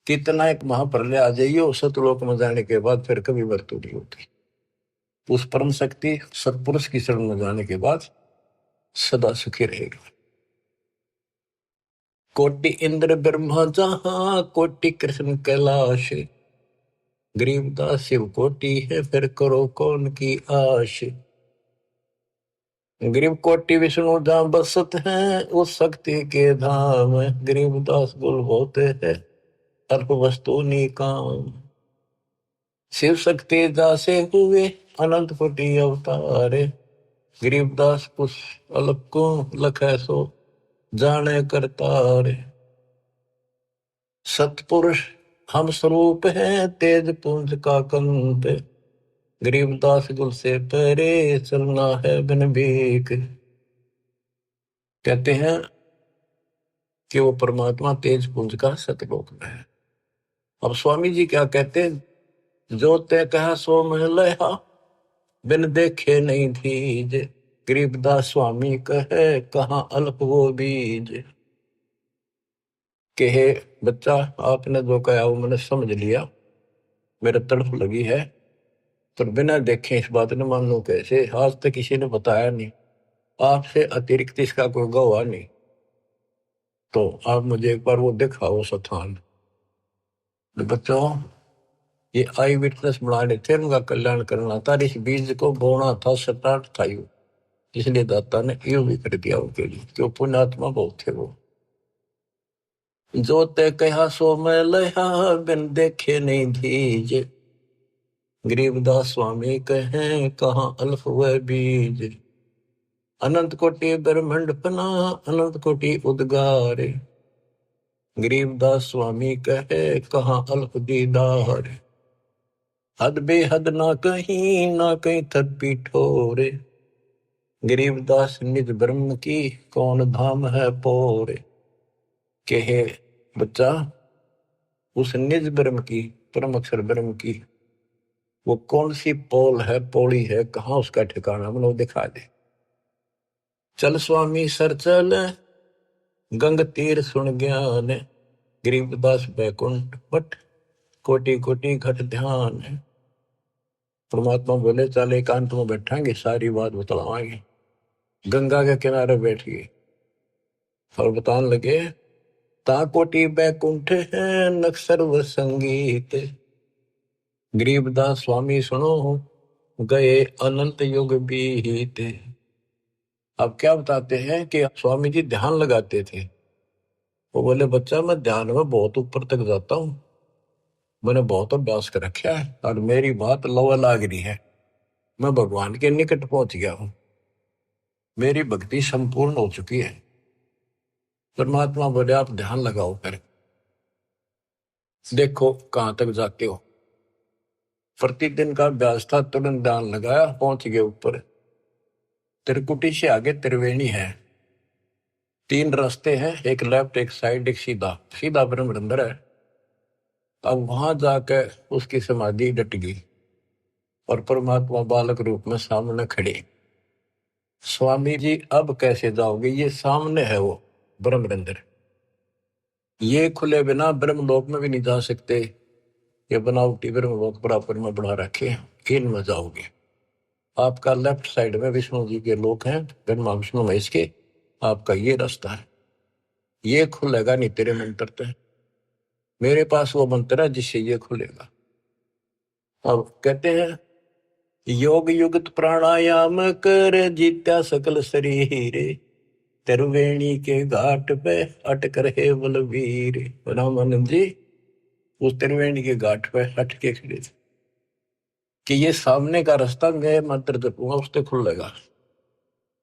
कितना एक महाप्रलय आ जाइए सतलोक में जाने के बाद फिर कभी मृत्यु नहीं होती। उस परम शक्ति सत्पुरुष की शरण में जाने के बाद सदा सुखी रहेगा। कोटि इंद्र ब्रह्मा जहां कोटि कृष्ण कैलाश, गरीबदास शिव कोटि है फिर करो कौन की आश। गरीब कोटि विष्णु जहां बसत हैं उस शक्ति के धाम, गरीबदास गुल होते हैं अल्प वस्तु निकाम। शिव शक्ति दासे हुए अनंत कोटि अवतारे, गरीबदास कुछ अल्प को लखै सो जाने करतारे। सतपुरुष हम स्वरूप हैं तेज पुंज का कंत, गरीबदास गुल से परे चलना है बिन भीख। कहते हैं कि वो परमात्मा तेज पुंज का सतलोक में है। अब स्वामी जी क्या कहते हैं, जो तय कहा सो मह लया बिन देखे नहीं धीज, गरीबदास स्वामी कहे कहाँ अल्प वो बीज। कहे बच्चा आपने जो कहा वो मैंने समझ लिया, मेरे तड़फ लगी है, पर बिना देखे इस बात ने मान लो कैसे, आज तक किसी ने बताया नहीं, आपसे अतिरिक्त इसका कोई गवाह नहीं, तो आप मुझे एक बार वो दिखाओ स्थान। बच्चों ये आई विटनेस बनाने थे, उनका कल्याण करना था, इस बीज को बोना था, स्टार्ट था यू। इसलिए दाता ने यो भी कर दिया उनके लिए, क्यों पुण्यात्मा बहुत थे वो। जो ते कहा सो मैं लया, बिन देखे नहीं धीज। गरीबदास स्वामी कहें कहाँ अल्फ व बीज। अनंत कोटि ब्रह्मंड पना, अनंत कोटि उद्गार। गरीबदास स्वामी कहे कहाँ अल्प दीदार। हद बेहद ना कहीं थद पीठोरे। गरीबदास निज ब्रह्म की, कौन धाम है पोरे। कहे बच्चा, उस निज ब्रह्म की, परम अक्षर ब्रह्म की वो कौन सी पोल है, पौड़ी है, कहाँ उसका ठिकाना, मतलब दिखा दे। चल स्वामी सर चल, गंग तीर सुन ज्ञान। गरीबदास बैकुंठ बट, कोटि कोटि घट ध्यान। परमात्मा बोले चल एकांत में बैठांगे, सारी बात बतलावाएंगे। गंगा के किनारे बैठ गए और बताने लगे, ता कोटि बैकुंठ है नक सर्व संगीत। गरीबदास स्वामी सुनो, गए अनंत युग बीत। अब क्या बताते हैं कि स्वामी जी ध्यान लगाते थे। वो बोले बच्चा मैं ध्यान में बहुत ऊपर तक जाता हूँ, मैंने बहुत अभ्यास कर रखा है और मेरी बात लवा लाग रही है, मैं भगवान के निकट पहुंच गया हूँ, मेरी भक्ति संपूर्ण हो चुकी है। परमात्मा बोले आप ध्यान लगाओ, कर देखो कहां तक जाते हो। प्रतिदिन का अभ्यास था, तुरंत ध्यान लगाया, पहुंच गए ऊपर। त्रिकुटी से आगे त्रिवेणी है, 3 रास्ते हैं, एक लेफ्ट एक साइड एक सीधा, सीधा ब्रह्म अंदर है। अब वहां जाकर उसकी समाधि डट गई और परमात्मा बालक रूप में सामने खड़े। स्वामी जी अब कैसे जाओगे, ये सामने है वो ब्रह्म अंदर, ये खुले बिना ब्रह्मलोक में भी नहीं जा सकते। ये बनावटी ब्रह्मलोक बराबर में बना रखे, इनमें जाओगे। आपका लेफ्ट साइड में विष्णु जी के लोक हैं, ब्रह्मा विष्णु महेश के, आपका ये रास्ता है, ये खुलेगा नहीं तेरे मंत्र से। मेरे पास वो मंत्र है जिससे ये खुलेगा। अब कहते हैं योग युक्त प्राणायाम कर, जीत्या सकल शरीर। त्रिवेणी के घाट पे अटक रहे बलवीर। रामानंद जी उस त्रिवेणी के घाट पे हट के खड़े थे कि ये सामने का रास्ता मैं मंत्र जपूंगा उससे खुलेगा।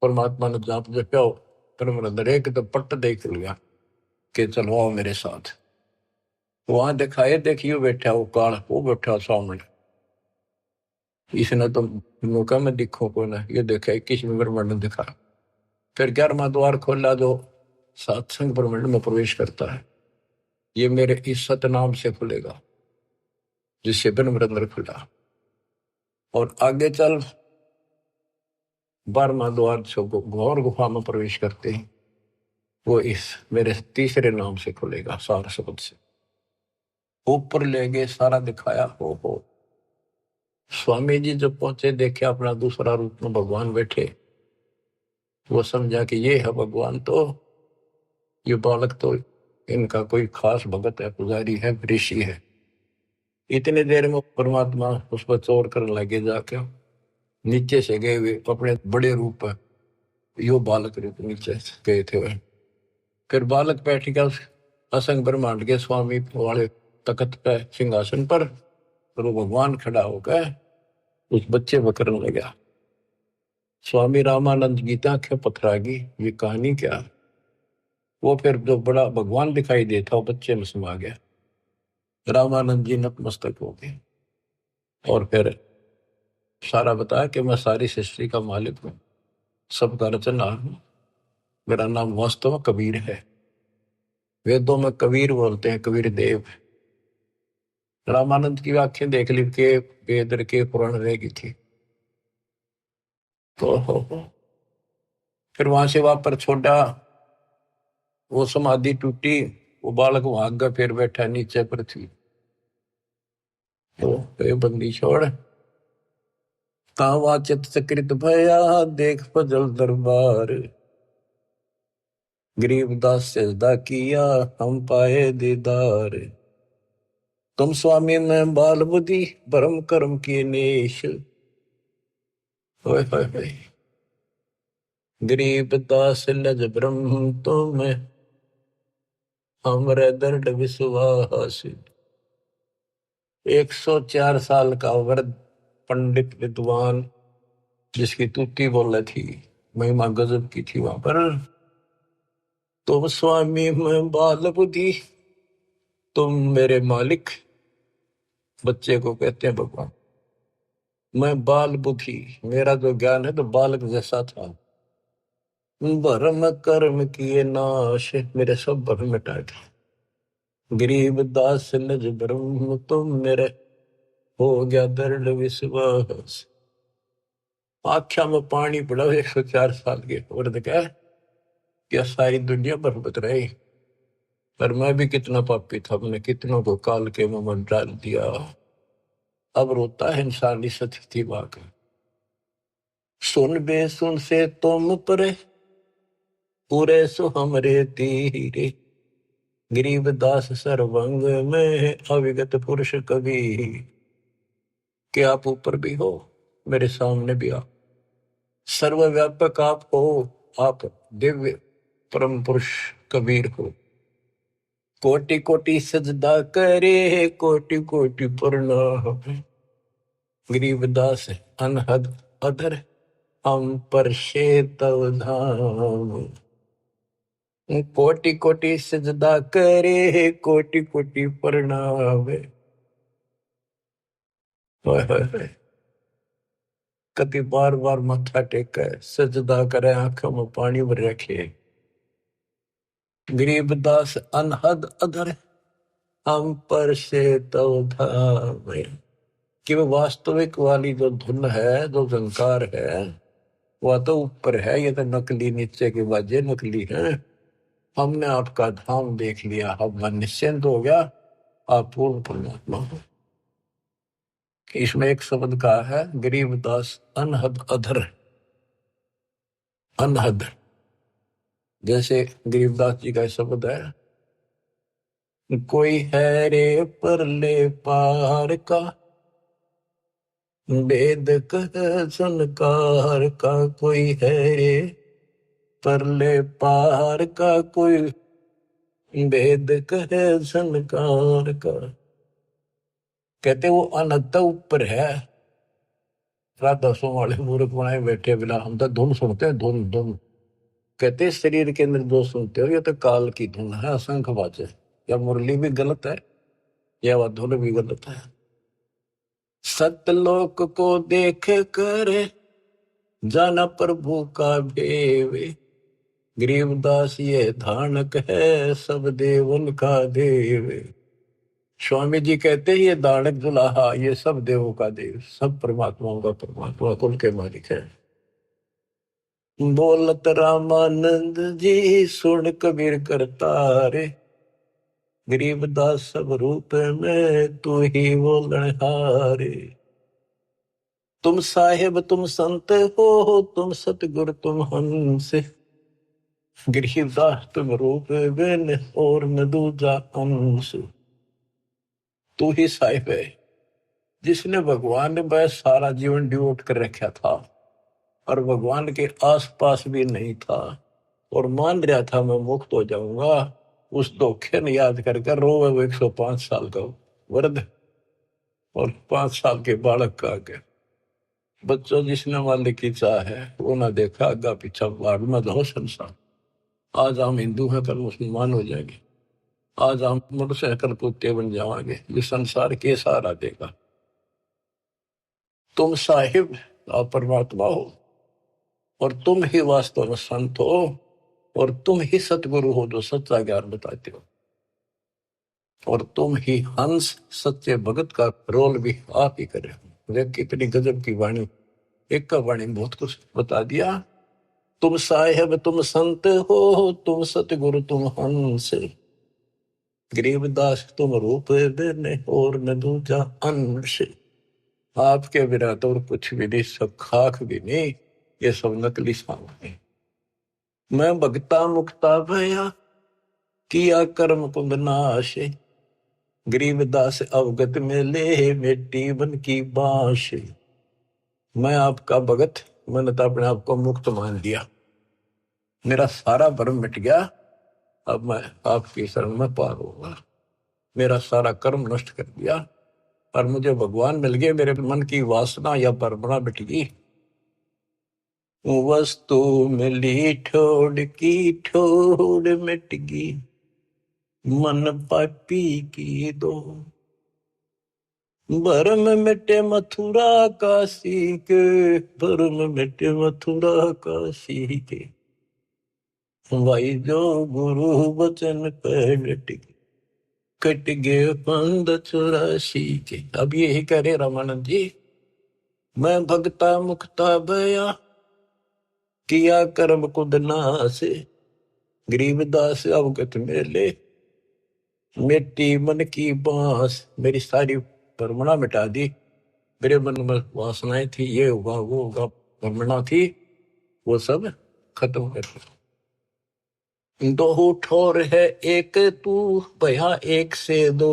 परमात्मा ने जाप जपा, परम एक तो पट्ट देख लिया कि चलो आओ मेरे साथ। वहां दिखाए, देखियो बैठा वो काल, वो बैठा सामने। इसने तो मौका में दिखो को ना, ये देखा 21 ब्रह्मांड दिखा। फिर 11वां द्वार खोला जो सत्संग ब्रह्मांड में प्रवेश करता है, ये मेरे इस सतनाम से खुलेगा, जिससे ब्रह्म खुला। और आगे चल 12वां द्वार से घोर गुफा में प्रवेश करते हैं, वो इस मेरे तीसरे नाम से खुलेगा, सार शब्द से। ऊपर ले गए, सारा दिखाया। हो स्वामी जी जब पहुंचे, देखे अपना दूसरा रूप में भगवान बैठे। वो समझा कि ये है भगवान, तो ये बालक तो इनका कोई खास भगत है, पुजारी है, ऋषि है। इतने देर में परमात्मा उस पर चोर करने लगे, जाके नीचे से गए हुए अपने बड़े रूप है, यो बालक रूप नीचे गए थे वह। फिर बालक बैठ गया उस असंग ब्रह्मांड के स्वामी वाले तख्त पे, सिंहासन पर, और वो भगवान खड़ा होकर उस बच्चे पर करने लगा। स्वामी रामानंद की आंखें पथरागी, ये कहानी क्या। वो फिर जो बड़ा भगवान दिखाई देता वो बच्चे में समा गया। रामानंद जी नतमस्तक हो गए और फिर सारा बताया कि मैं सारी सृष्टि का मालिक हूँ, सबका रचनहार हूँ, मेरा नाम वास्तव में कबीर है। वेदों में कबीर बोलते हैं, कबीर देव। रामानंद की आंखें देख ली के वेद के पुराण रहेगी थी। तो फिर वहां से वापस छोड़ा, वो समाधि टूटी, वो बालक वहां गया, फिर बैठा नीचे पृथ्वी। तो बंदी छोड़, तावा चित सकृत भया, देख फजल दरबार। गरीबदास सजदा किया, हम पाए दीदार। तुम स्वामी में बाल बुद्धि, भरम कर्म किए नेश। होए होए होए। गरीब दास लज ब्रह्म तुम हमरे दर्द विश्वास। 104 साल का वृद्ध पंडित विद्वान जिसकी तुति बोले थी, महिमा गजब की थी वहां पर। तुम स्वामी में बाल बुद्धि, तुम मेरे मालिक। बच्चे को कहते हैं भगवान। मैं बाल बुद्धि, मेरा जो ज्ञान है तो बालक जैसा था। भरम कर्म किए नाश, मेरे सब भरम मिटा दिए। गरीब दास लज ब्रह्म तुम मेरे, हो गया दृढ़ विश्वास। आख्या में पानी पड़ा 104 साल के वृद्ध का, क्या सारी दुनिया बरबत रही। पर मैं भी कितना पापी था, मैंने कितनों को काल के मुंह में डाल दिया। अब रोता है इंसान इस स्थिति वाक। सुन बे सुन से तुम परे, पूरे सो हमरे तीरे। गरीब दास सर्वंग में अविगत पुरुष कवि। कि आप ऊपर भी हो, मेरे सामने भी आप, सर्वव्यापक आप हो, आप दिव्य परम पुरुष कबीर हो। कोटि कोटि सजदा करे, कोटि कोटि प्रणाम। गरीबदास अनहद अधर, हम पर तव धाम। कोटि कोटि सजदा करे, कोटि कोटि प्रणाम। कति बार बार मत्था टेके सजदा करे, आंखों में पानी भर रखे। गरीबदास अनहद अधर, हम पर तव धाम। कि वो वास्तविक वाली जो धुन है, जो झंकार है, वह तो ऊपर है, ये तो नकली नीचे के बाजे नकली है। हमने आपका धाम देख लिया, अब मन निश्चिंत हो गया, आप पूर्ण परमात्मा हो। इसमें एक शब्द का है, गरीबदास अनहद अधर। अनहद जैसे गरीबदास जी का शब्द है, कोई है रे परले पार का, वेद कह संकार का। कोई है रे परले पार का, कोई वेद कहे संकार का। कहते वो अनंत ऊपर है। राधा सो वाले मूर्ख बनाए बैठे बिना, हम तो धुन सुनते हैं, धुन धुन। कहते शरीर के अंदर जो सुनते हो ये तो काल की धुन है, असंख बाजे। या मुरली भी गलत है, या वह धुन भी गलत है। सतलोक को देख कर जाना प्रभु का भेवे। गरीबदास ये धानक है, सब देवन का देव। स्वामी जी कहते हैं ये दानक दुलाहा, ये सब देवों का देव, सब परमात्माओं का परमात्मा, कुल के मालिक है। बोलत रामानंद जी, सुन कबीर करतारे। गरीबदास सब रूप में तू ही बोलनहारे। तुम साहेब तुम संत हो, तुम सतगुरु तुम हंस। गरीबदास तुम रूप बिन और न दूजा अंश। तू ही साहिब है जिसने भगवान ने बस सारा जीवन डिवोट कर रखा था, और भगवान के आसपास भी नहीं था, और मान रहा था मैं मुक्त हो जाऊंगा। उस धोखे ने याद कर रोवे वो 105 साल का वृद्ध और 5 साल के बालक का आगे। बच्चों जिसने मालिक की चाह है वो ना देखा आगा पीछा, बाढ़ में दो संसार। आज हम हिंदू हैं, कल मुसलमान हो जाएंगे। आज हम मोटरसाइकिल कुत्ते बन जाएंगे, ये संसार के सहारा देगा। तुम साहिब आप परमात्मा हो, और तुम ही वास्तव में संत हो, और तुम ही सतगुरु हो जो सच्चा ज्ञान बताते हो, और तुम ही हंस सच्चे भगत का रोल भी आप ही करे। देख कितनी गजब की वाणी, एक का वाणी बहुत कुछ बता दिया। तुम साहिब तुम संत हो, तुम सतगुरु तुम हंस। गरीबदास तुम रूप देने और न दूजा अंश। आपके बिना तो और कुछ भी नहीं, सब खाक भी नहीं, ये सब नकली सामान। मैं भगता मुक्ता भया, किया कर्म कुंभ नाश। गरीबदास अवगत में ले, मिट्टी बन की बांश। मैं आपका भगत, मैंने तो अपने आप को मुक्त मान लिया। मेरा सारा भरम मिट गया, अब मैं आपकी शरण में पार होगा। मेरा सारा कर्म नष्ट कर दिया और मुझे भगवान मिल गए। मेरे मन की वासना या परमना मिट गई। वस्तु मिली ठोड़ की ठोड़ मिट गई, मन पापी की दो। भरम मिटे मथुरा काशी के, भरम मिटे मथुरा काशी के, भाई जो गुरु वचन पे डट गए, कट गए पंद 84 के। अब यही कह रहे रामानंद जी, मैं भगता मुक्ता भया, किया कर्म कुद नास, गरीबदास अवगत मेले, मिट्टी मन की बांस। मेरी सारी परमणा मिटा दी। मेरे मन में वासनाएं थी, ये होगा वो होगा, परमणा थी, वो सब खत्म कर दी। दो ठोर है एक तू, भया एक से दो,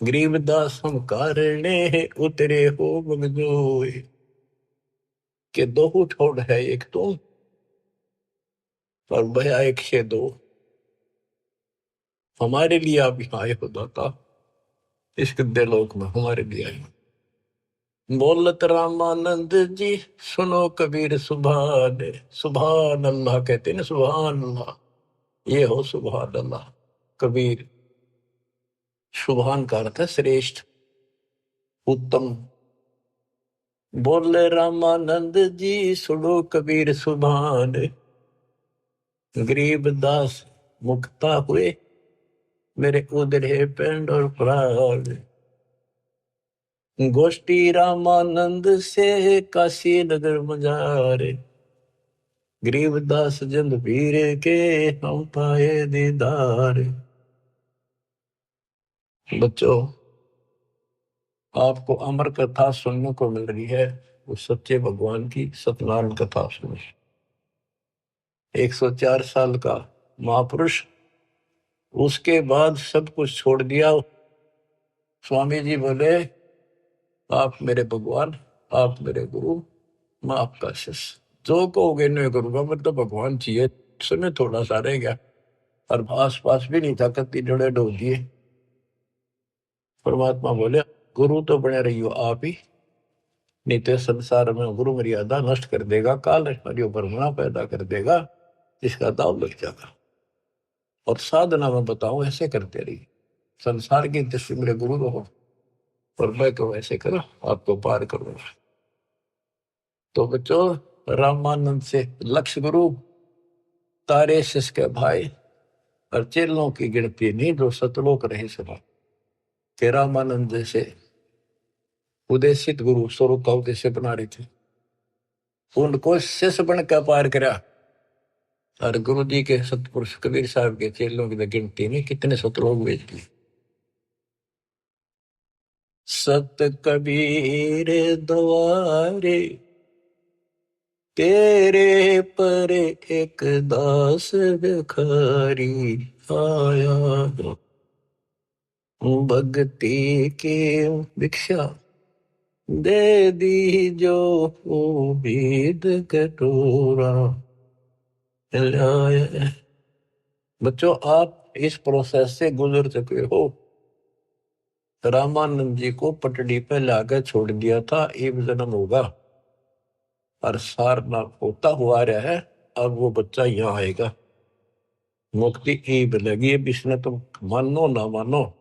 गरीबदास हम कारणे उतरे हो मगजोए। के दो ठोर है एक तू और भया एक से दो। हमारे लिए आप यहाँ आए हो दाता, इस गद्दे लोक में हमारे लिए आए हो। बोलत रामानंद जी सुनो कबीर सुभान, सुभान अल्लाह कहते ना, सुभान अल्लाह, ये हो सुभान अल्लाह। कबीर, सुभान का अर्थ है श्रेष्ठ, उत्तम। बोले रामानंद जी सुनो कबीर सुभान, गरीब दास मुक्ता हुए, मेरे उधरे पेंड और प्राण। गोष्ठी रामानंद से काशी नगर मजारे, गरीबदास जंद पीर के हम पाए दीदार। बच्चों, आपको अमर कथा सुनने को मिल रही है, उस सच्चे भगवान की सत्यनारायण कथा सुनी। 104 साल का महापुरुष, उसके बाद सब कुछ छोड़ दिया। स्वामी जी बोले, आप मेरे भगवान, आप मेरे गुरु, मैं आपका शिष्य, जो कहोगे नहीं करूंगा। मतलब भगवान चाहिए, समय थोड़ा सा रह गया और आस पास भी नहीं था, कत्ती डोड़े डो दिए। परमात्मा बोले, गुरु तो बने रहियो आप ही, नहीं तो संसार में गुरु मर्यादा नष्ट कर देगा, काल हरियो परमना पैदा कर देगा, जिसका दाव लग जाएगा। और साधना में बताओ, ऐसे करते रहिए, संसार की दृष्टि मेरे गुरु रहो और मैं तो ऐसे करो, आपको पार करूंगा। तो बच्चों, रामानंद से लक्ष्य गुरु, तारे शिष के भाई और चेलों की गिनती नहीं जो सतलोक रहे सदा। के रामानंद जैसे उदेशित गुरु स्वरूप का उद्देश्य बना रहे थे, उनको शिष्य बनकर पार करा। और गुरु जी के सतपुरुष कबीर साहब के चेलों की गिनती नहीं, कितने सतलोक भेज दिए। सत कबीर द्वारे, तेरे पर एक दास भिखारी आया, भक्ति की भिक्षा दे दी जो उम्मीद कटोरा लाया। बच्चों, आप इस प्रोसेस से गुजर चुके हो। रामानंद जी को पटड़ी पे लाकर छोड़ दिया था, एक जन्म होगा और सारनाथ होता हुआ रहा है। अब वो बच्चा यहाँ आएगा, मुक्ति ईब लगी। अब इसने तुम मानो ना मानो,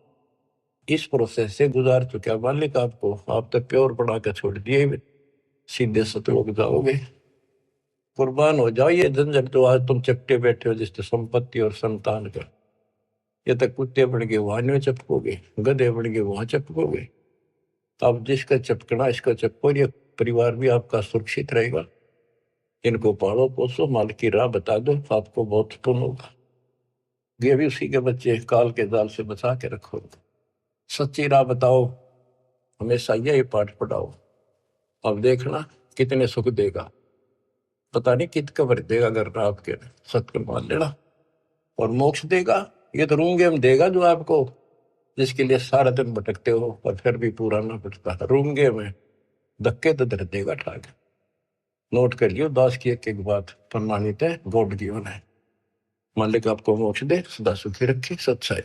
इस प्रोसेस से गुजार चुका मालिक आपको। आप तो प्योर बना के छोड़ दिए, सीधे सतलोक जाओगे। कुर्बान हो जाओ ये झंझट जो आज तुम चपटे बैठे हो, जिससे संपत्ति और संतान का। ये तक कुत्ते बन के वहां नहीं चपकोगे, गधे बन के वहां चपकोगे। अब जिसका चपकना इसका चपको, ये परिवार भी आपका सुरक्षित रहेगा। इनको पालो पोसो, माल की राह बता दो, आपको बहुत पुण्य होगा। ये भी उसी के बच्चे, काल के जाल से बचा के रखो। सच्ची राह बताओ, हमेशा यही पाठ पढ़ाओ। अब देखना कितने सुख देगा, पता नहीं कित कबर देगा। अगर आपके सत्य मान लेना, और मोक्ष देगा, ये तो रूंगे में देगा जो आपको, जिसके लिए सारा दिन भटकते हो और फिर भी पूरा ना भटका। रूंगे में धक्के तो दर देगा ठाक। नोट करिए, दास की एक एक बात प्रमाणित है, गॉड गिवन है। मालिक आपको मोक्ष दे, सदा सुखी रखे। सत साहिब।